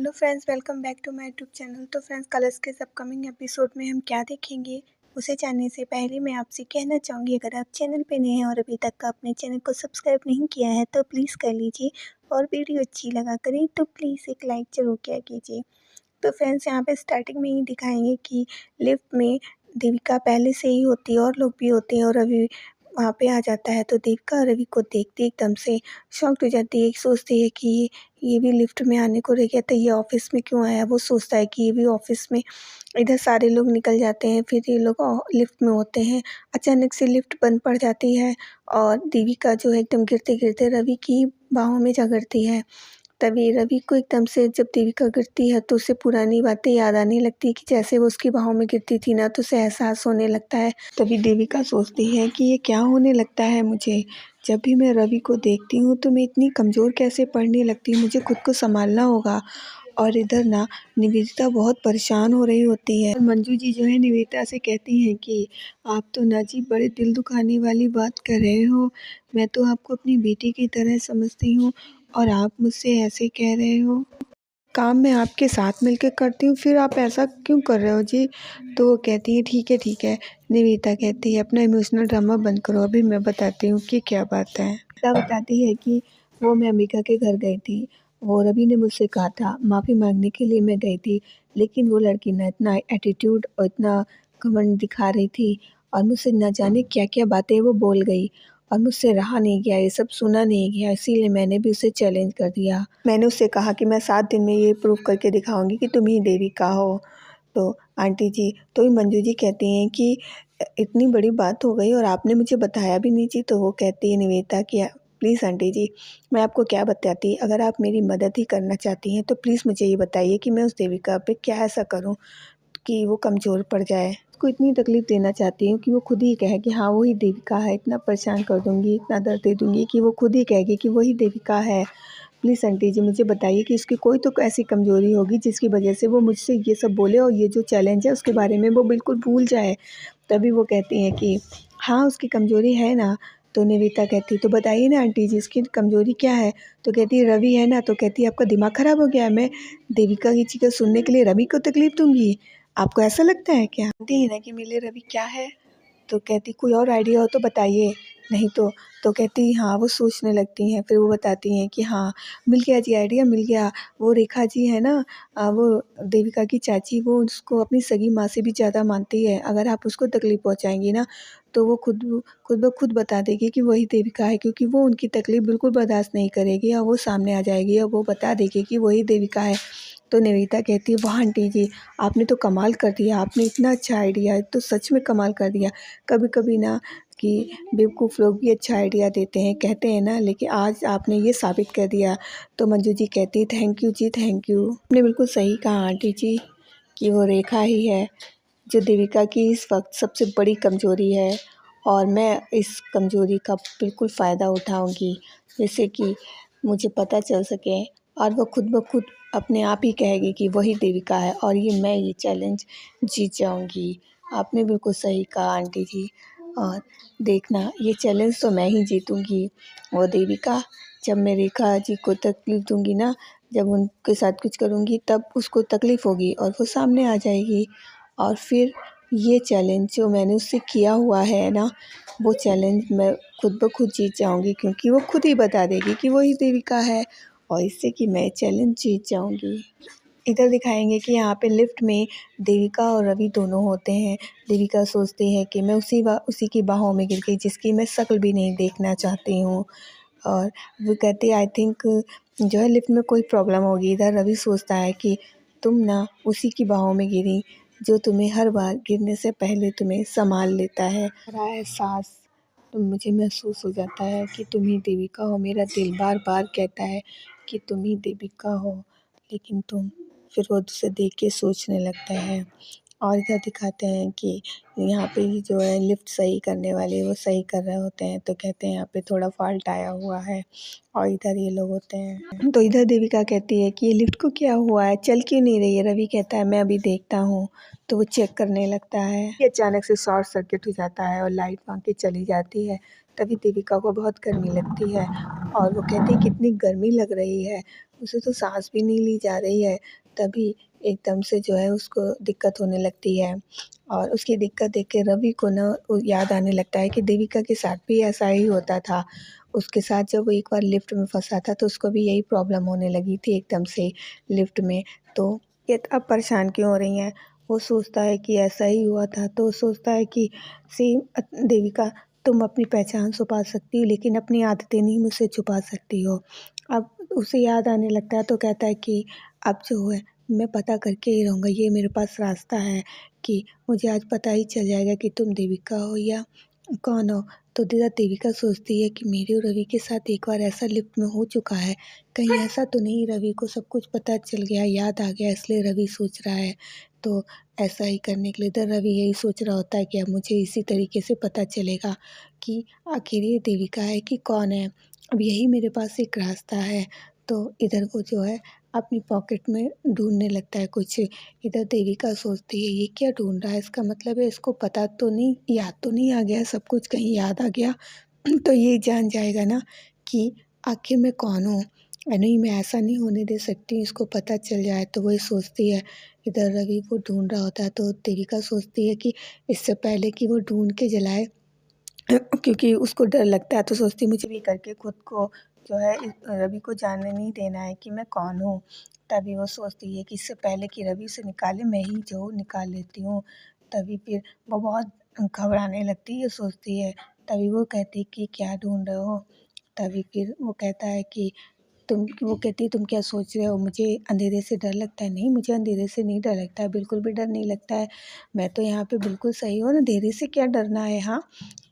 Hello friends, welcome back to my YouTube channel. तो friends, Colors के upcoming episode में हम क्या देखेंगे उसे जानने से पहले मैं आपसे कहना चाहूँगी, अगर आप चैनल पे नए हैं और अभी तक अपने चैनल को सब्सक्राइब नहीं किया है तो प्लीज़ कर लीजिए, और वीडियो अच्छी लगा करें तो प्लीज़ एक लाइक ज़रूर किया कीजिए। तो फ्रेंड्स, यहाँ पे स्टार्टिंग में ही दिखाएंगे कि लिफ्ट में देविका पहले से ही होती है और लोग भी होते हैं, और रवि वहाँ पे आ जाता है। तो देविका रवि को देखते एकदम से शॉक्ड हो जाती है, सोचती है कि ये भी लिफ्ट में आने को रह गया, तो ये ऑफिस में क्यों आया। वो सोचता है कि ये भी ऑफिस में, इधर सारे लोग निकल जाते हैं, फिर ये लोग लिफ्ट में होते हैं। अचानक से लिफ्ट बंद पड़ जाती है और देविका जो है एकदम गिरते गिरते रवि की बाहों में जा गिरती है। तभी रवि को एकदम से जब देविका गिरती है तो उसे पुरानी बातें याद आने लगती है कि जैसे वो उसकी बाहों में गिरती थी ना, तो उसे एहसास होने लगता है। तभी देविका सोचती है कि ये क्या होने लगता है मुझे। जब भी मैं रवि को देखती हूँ तो मैं इतनी कमज़ोर कैसे पड़ने लगती हूँ, मुझे खुद को संभालना होगा। और इधर ना निवेदिता बहुत परेशान हो रही होती है। मंजू जी जो है निवेदिता से कहती हैं कि आप तो ना जी बड़े दिल दुखाने वाली बात कर रहे हो। मैं तो आपको अपनी बेटी की तरह समझती हूँ और आप मुझसे ऐसे कह रहे हो। काम मैं आपके साथ मिलकर करती हूँ, फिर आप ऐसा क्यों कर रहे हो जी। तो वो कहती है ठीक है। निवेदिता कहती है अपना इमोशनल ड्रामा बंद करो, अभी मैं बताती हूँ कि क्या बात है। निवेदिता बताती है कि वो मैं अंबिका के घर गई थी, वो रवि ने मुझसे कहा था माफ़ी मांगने के लिए मैं गई थी, लेकिन वो लड़की ना इतना एटीट्यूड और इतना घमंड दिखा रही थी और मुझसे न जाने क्या क्या बातें वो बोल गई, और मुझसे रहा नहीं गया, ये सब सुना नहीं गया, इसीलिए मैंने भी उसे चैलेंज कर दिया। मैंने उससे कहा कि मैं 7 दिन में ये प्रूव करके दिखाऊंगी कि तुम ही देविका हो। तो आंटी जी, तो मंजू जी कहती हैं कि इतनी बड़ी बात हो गई और आपने मुझे बताया भी नहीं जी। तो वो कहती है निवेदिता कि प्लीज़ आंटी जी, मैं आपको क्या बताती, अगर आप मेरी मदद ही करना चाहती हैं तो प्लीज़ मुझे ये बताइए कि मैं उस देविका पे क्या ऐसा करूँ कि वो कमज़ोर पड़ जाए। उसको इतनी तकलीफ़ देना चाहती हूँ कि वो खुद ही कहे कि हाँ वही देविका है, इतना परेशान कर दूँगी, इतना दर्द दे दूँगी कि वो खुद ही कहेगी कि वही देविका है। प्लीज़ आंटी जी मुझे बताइए कि इसकी कोई तो ऐसी कमज़ोरी होगी जिसकी वजह से वो मुझसे ये सब बोले और ये जो चैलेंज है उसके बारे में वो बिल्कुल भूल जाए। तभी वो कहती हैं कि हाँ उसकी कमज़ोरी है ना। तो निवेदिता कहती तो बताइए ना आंटी जी उसकी कमज़ोरी क्या है। तो कहती है रवि है ना। तो कहती है आपका दिमाग ख़राब हो गया है, मैं देविका की चीज़ें सुनने के लिए रवि को तकलीफ़ दूँगी, आपको ऐसा लगता है क्या। कहती है ना कि मेरे लिए रवि क्या है। तो कहती कोई और आइडिया हो तो बताइए, नहीं तो कहती हाँ वो सोचने लगती हैं, फिर वो बताती हैं कि हाँ मिल गया जी, आइडिया मिल गया। वो रेखा जी है ना, वो देविका की चाची, वो उसको अपनी सगी माँ से भी ज़्यादा मानती है। अगर आप उसको तकलीफ़ पहुँचाएंगी ना तो वो खुद ब खुद बता देगी कि वही देविका है, क्योंकि वो उनकी तकलीफ़ बिल्कुल बर्दाश्त नहीं करेगी और वो सामने आ जाएगी और वो बता देगी कि वही देविका है। तो निवेदिता कहती है वाह आंटी जी, आपने तो कमाल कर दिया, आपने इतना अच्छा आइडिया, तो सच में कमाल कर दिया। कभी कभी ना कि बेवकूफ़ लोग भी अच्छा आइडिया देते हैं, कहते हैं ना, लेकिन आज आपने ये साबित कर दिया। तो मंजू जी कहती थैंक यू जी, थैंक यू, आपने बिल्कुल सही कहा आंटी जी कि वो रेखा ही है जो देविका की इस वक्त सबसे बड़ी कमज़ोरी है, और मैं इस कमज़ोरी का बिल्कुल फ़ायदा उठाऊंगी, जैसे कि मुझे पता चल सके और वो खुद ब खुद अपने आप ही कहेगी कि वही देविका है और मैं ये चैलेंज जीत जाऊंगी। आपने बिल्कुल सही कहा आंटी जी, और देखना ये चैलेंज तो मैं ही जीतूंगी। वो देविका, जब मैं रेखा जी को तकलीफ़ दूंगी ना, जब उनके साथ कुछ करूंगी तब उसको तकलीफ़ होगी और वो सामने आ जाएगी, और फिर ये चैलेंज जो मैंने उससे किया हुआ है ना, वो चैलेंज मैं खुद ब खुद जीत जाऊंगी, क्योंकि वो खुद ही बता देगी कि वही देविका है, और इससे कि मैं चैलेंज जीत जाऊंगी। इधर दिखाएंगे कि यहाँ पे लिफ्ट में देविका और रवि दोनों होते हैं। देविका सोचती है कि मैं उसी की बाहों में गिर गई जिसकी मैं शक्ल भी नहीं देखना चाहती हूँ, और वो कहती है आई थिंक जो है लिफ्ट में कोई प्रॉब्लम होगी। इधर रवि सोचता है कि तुम ना उसी की बाहों में गिरी जो तुम्हें हर बार गिरने से पहले तुम्हें संभाल लेता है। मेरा एहसास तो मुझे महसूस हो जाता है कि तुम ही देविका हो, मेरा दिल बार बार कहता है कि तुम ही देविका हो, लेकिन फिर वो उसे देख के सोचने लगता है। और इधर दिखाते हैं कि यहाँ पे ही जो है लिफ्ट सही करने वाले वो सही कर रहे होते हैं, तो कहते हैं यहाँ पे थोड़ा फॉल्ट आया हुआ है, और इधर ये लोग होते हैं। तो इधर देविका कहती है कि ये लिफ्ट को क्या हुआ है, चल क्यों नहीं रही है। रवि कहता है मैं अभी देखता हूँ। तो वो चेक करने लगता है, ये अचानक से शॉर्ट सर्किट हो जाता है और लाइट वहाँ की चली जाती है। तभी देविका को बहुत गर्मी लगती है और वो कहती है कितनी गर्मी लग रही है। उसे तो सांस भी नहीं ली जा रही है। तभी एकदम से जो है उसको दिक्कत होने लगती है और उसकी दिक्कत देख के रवि को ना वो याद आने लगता है कि देविका के साथ भी ऐसा ही होता था। उसके साथ जब वो एक बार लिफ्ट में फंसा था तो उसको भी यही प्रॉब्लम होने लगी थी एकदम से लिफ्ट में। तो ये अब परेशान क्यों हो रही हैं? वो सोचता है कि ऐसा ही हुआ था तो वो सोचता है कि सेम देविका, तुम अपनी पहचान छुपा सकती हो लेकिन अपनी आदतें नहीं मुझसे छुपा सकती हो। अब उसे याद आने लगता है तो कहता है कि अब जो है मैं पता करके ही रहूँगा, ये मेरे पास रास्ता है कि मुझे आज पता ही चल जाएगा कि तुम देविका हो या कौन हो। तो देविका सोचती है कि मेरे और रवि के साथ एक बार ऐसा लिफ्ट में हो चुका है, कहीं ऐसा तो नहीं रवि को सब कुछ पता चल गया, याद आ गया इसलिए रवि सोच रहा है। तो ऐसा ही करने के लिए तो रवि यही सोच रहा होता है कि अब मुझे इसी तरीके से पता चलेगा कि आखिर ये देविका है कि कौन है। अब यही मेरे पास एक रास्ता है। तो इधर वो जो है अपनी पॉकेट में ढूँढने लगता है कुछ। इधर देविका सोचती है ये क्या ढूँढ रहा है, इसका मतलब है इसको पता तो नहीं, याद तो नहीं आ गया सब कुछ, कहीं याद आ गया तो ये जान जाएगा ना कि आखिर मैं कौन हूँ। नहीं, मैं ऐसा नहीं होने दे सकती इसको पता चल जाए, तो वही सोचती है। इधर रवि वो ढूँढ रहा होता है तो देविका सोचती है कि इससे पहले कि वो ढूँढ के जलाए, क्योंकि उसको डर लगता है तो सोचती है मुझे भी करके खुद को जो है रवि को जानने नहीं देना है कि मैं कौन हूँ। तभी वो सोचती है कि इससे पहले कि रवि उसे निकाले मैं ही जो हूँ निकाल लेती हूँ। तभी फिर वो बहुत घबराने लगती है, सोचती है। तभी वो कहती है कि क्या ढूंढ रहे हो? तभी फिर वो कहता है कि वो कहती है तुम क्या सोच रहे हो, मुझे अंधेरे से डर लगता है? नहीं, मुझे अंधेरे से नहीं डर लगता है, बिल्कुल भी डर नहीं लगता है। मैं तो यहाँ पे बिल्कुल सही हूँ, अंधेरे से क्या डरना है? हाँ,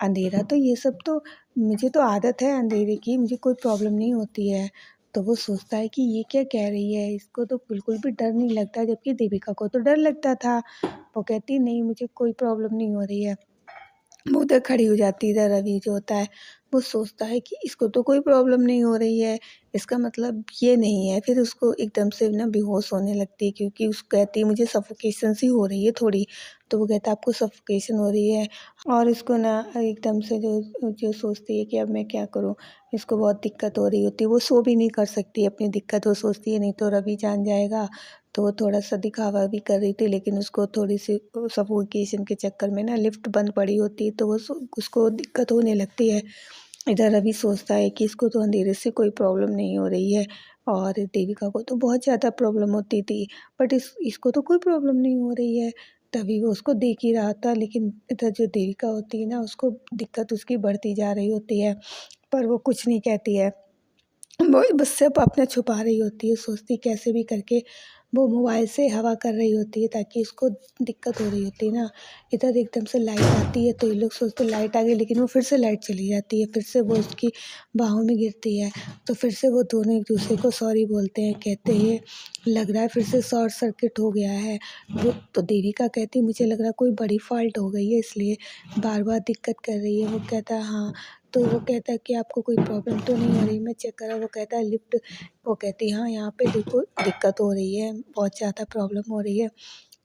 अंधेरा तो ये सब तो मुझे तो आदत है अंधेरे की, मुझे कोई प्रॉब्लम नहीं होती है। तो वो सोचता है कि ये क्या कह रही है, इसको तो बिल्कुल भी डर नहीं लगता, जबकि देविका को तो डर लगता था। वो कहती नहीं, मुझे कोई प्रॉब्लम नहीं हो रही है। वो उधर खड़ी हो जाती है। इधर रवि जो होता है वो सोचता है कि इसको तो कोई प्रॉब्लम नहीं हो रही है, इसका मतलब ये नहीं है। फिर उसको एकदम से ना बेहोश होने लगती है, क्योंकि उसको कहती है मुझे सफोकेशन सी हो रही है थोड़ी। तो वो कहता है आपको सफोकेशन हो रही है। और इसको ना एकदम से जो जो सोचती है कि अब मैं क्या करूँ, इसको बहुत दिक्कत हो रही होती है। वो सो भी नहीं कर सकती अपनी दिक्कत, वो सोचती है नहीं तो रवि जान जाएगा। तो वो थोड़ा-सा दिखावा भी कर रही थी, लेकिन उसको थोड़ी-सी सफोकेशन के चक्कर में ना लिफ्ट बंद पड़ी होती है, तो उसको दिक्कत होने लगती है। इधर रवि सोचता है कि इसको तो अंधेरे से कोई प्रॉब्लम नहीं हो रही है और देविका को तो बहुत ज़्यादा प्रॉब्लम होती थी, बट इसको तो कोई प्रॉब्लम नहीं हो रही है। तभी वो उसको देख ही रहा था, लेकिन इधर जो देविका होती है ना, उसको दिक्कत उसकी बढ़ती जा रही होती है, पर वो कुछ नहीं कहती है। वो बस सिर्फ अपना छुपा रही होती है, सोचती कैसे भी करके वो मोबाइल से हवा कर रही होती है ताकि उसको दिक्कत हो रही होती है ना। इधर एकदम से लाइट आती है तो ये लोग सोचते लाइट आ गई, लेकिन वो फिर से लाइट चली जाती है, फिर से वो उसकी बाहों में गिरती है। तो फिर से वो दोनों एक दूसरे को सॉरी बोलते हैं, कहते हैं लग रहा है फिर से शॉर्ट सर्किट हो गया है। वो तो देविका कहती है मुझे लग रहा है कोई बड़ी फॉल्ट हो गई है, इसलिए बार बार दिक्कत कर रही है। वो कहता है हाँ। तो वो कहता है कि आपको कोई प्रॉब्लम तो नहीं हो रही? मैं चेक करा। वो कहता है लिफ्ट। वो कहती है हाँ, यहाँ पे देखो दिक्कत हो रही है, बहुत ज़्यादा प्रॉब्लम हो रही है।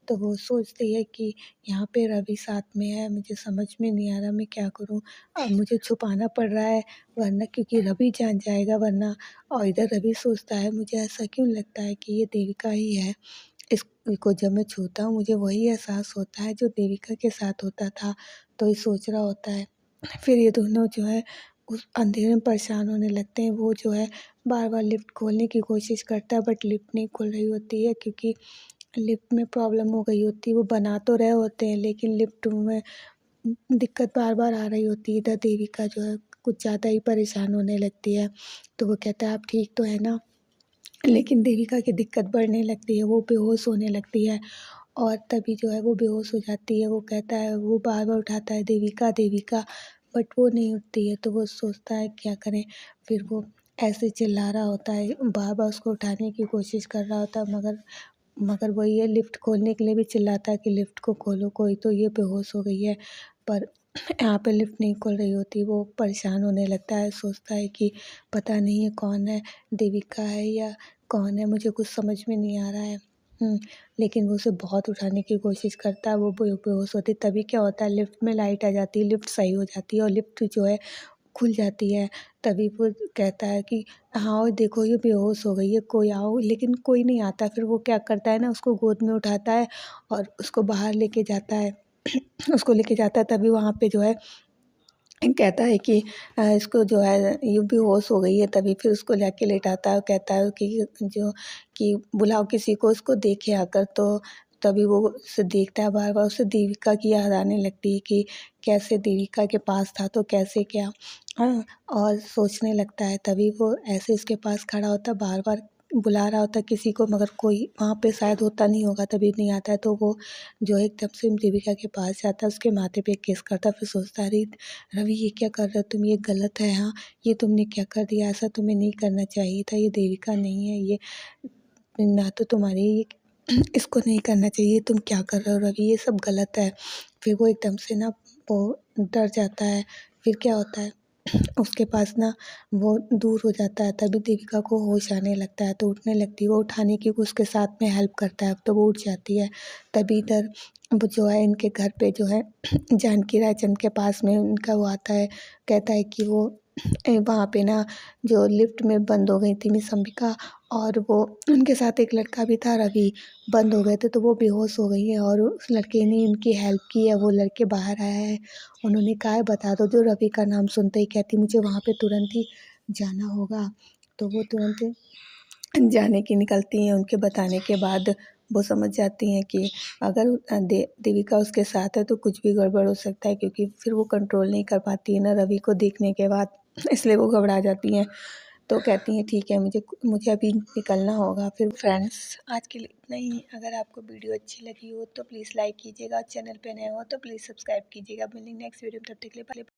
तो वो सोचती है कि यहाँ पे रवि साथ में है, मुझे समझ में नहीं आ रहा मैं क्या करूँ? अब मुझे छुपाना पड़ रहा है, वरना क्योंकि रवि जान जाएगा वरना। और इधर रवि सोचता है मुझे ऐसा क्यों लगता है कि ये देविका ही है। इसको जब मैं छूता हूँ मुझे वही एहसास होता है जो देविका के साथ होता था। तो ये सोच रहा होता है। फिर ये दोनों जो है उस अंधेरे में परेशान होने लगते हैं। वो जो है बार-बार लिफ्ट खोलने की कोशिश करता है, बट लिफ्ट नहीं खुल रही होती है, क्योंकि लिफ्ट में प्रॉब्लम हो गई होती है। वो बना तो रहे होते हैं लेकिन लिफ्ट में दिक्कत बार-बार आ रही होती है। इधर देविका जो है कुछ ज़्यादा ही परेशान होने लगती है। तो वो कहता है आप ठीक तो है ना? लेकिन देविका की दिक्कत बढ़ने लगती है, वो बेहोश होने लगती है और तभी जो है वो बेहोश हो जाती है। वो कहता है, वो बार-बार उठाता है देविका, देविका, बट वो नहीं उठती है। तो वो सोचता है क्या करें? फिर वो ऐसे चिल्ला रहा होता है, बार-बार उसको उठाने की कोशिश कर रहा होता है, मगर मगर वही है, लिफ्ट खोलने के लिए भी चिल्लाता है कि लिफ्ट को खोलो कोई, तो ये बेहोश हो गई है। पर यहाँ पे लिफ्ट नहीं खुल रही होती। वो परेशान होने लगता है, सोचता है कि पता नहीं है कौन है, देविका है या कौन है, मुझे कुछ समझ में नहीं आ रहा है। लेकिन वो उसे बहुत उठाने की कोशिश करता है, वो बेहोश होती है। तभी क्या होता है, लिफ्ट में लाइट आ जाती है, लिफ्ट सही हो जाती है और लिफ्ट जो है खुल जाती है। तभी वो कहता है कि हाँ, और देखो ये बेहोश हो गई है, कोई आओ, लेकिन कोई नहीं आता। फिर वो क्या करता है ना, उसको गोद में उठाता है और उसको बाहर लेके जाता है। उसको लेके जाता है, तभी वहाँ पे जो है कहता है कि इसको जो है ये बेहोश हो गई है। तभी फिर उसको जाके लेटाता है और कहता है कि बुलाओ किसी को, उसको देखे आकर। तो तभी वो उसे देखता है, बार बार उसे देविका की याद आने लगती है कि कैसे देविका के पास था तो कैसे क्या। और सोचने लगता है। तभी वो ऐसे उसके पास खड़ा होता है, बार बार बुला रहा होता है किसी को, मगर कोई वहाँ पे शायद होता नहीं होगा, तभी नहीं आता है। तो वो जो है एकदम से देविका के पास जाता है, उसके माथे पे किस करता है। फिर सोचता है, अरे रवि ये क्या कर रहे हो तुम, ये गलत है। हाँ, ये तुमने क्या कर दिया, ऐसा तुम्हें नहीं करना चाहिए था। ये देविका नहीं है, ये ना तो तुम्हारी इसको नहीं करना चाहिए। तुम क्या कर रहे हो रवि, ये सब गलत है। फिर वो एकदम से ना वो डर जाता है। फिर क्या होता है, उसके पास ना वो दूर हो जाता है। तभी देविका को होश आने लगता है, तो उठने लगती है। वो उठाने की उसके साथ में हेल्प करता है, तो वो उठ जाती है। तभी इधर वो जो है इनके घर पे जो है जानकी रायचंद के पास में उनका वो आता है। कहता है कि वो वहाँ पे ना जो लिफ्ट में बंद हो गई थी मिस अंबिका, और वो उनके साथ एक लड़का भी था रवि, बंद हो गए थे। तो वो बेहोश हो गई है और उस लड़के ने इनकी हेल्प की है। वो लड़के बाहर आया है, उन्होंने कहा है बता दो। जो रवि का नाम सुनते ही कहती मुझे वहाँ पे तुरंत ही जाना होगा। तो वो तुरंत जाने की निकलती हैं। उनके बताने के बाद वो समझ जाती हैं कि अगर देविका उसके साथ है तो कुछ भी गड़बड़ हो सकता है, क्योंकि फिर वो कंट्रोल नहीं कर पाती है ना रवि को देखने के बाद। इसलिए वो घबरा जाती हैं। तो कहती हैं ठीक है, मुझे मुझे अभी निकलना होगा। फिर फ्रेंड्स, आज के लिए इतना ही। अगर आपको वीडियो अच्छी लगी हो तो प्लीज़ लाइक कीजिएगा, चैनल पे नए हो तो प्लीज़ सब्सक्राइब कीजिएगा। मिलेंगे नेक्स्ट वीडियो में, तब तक के लिए बाय।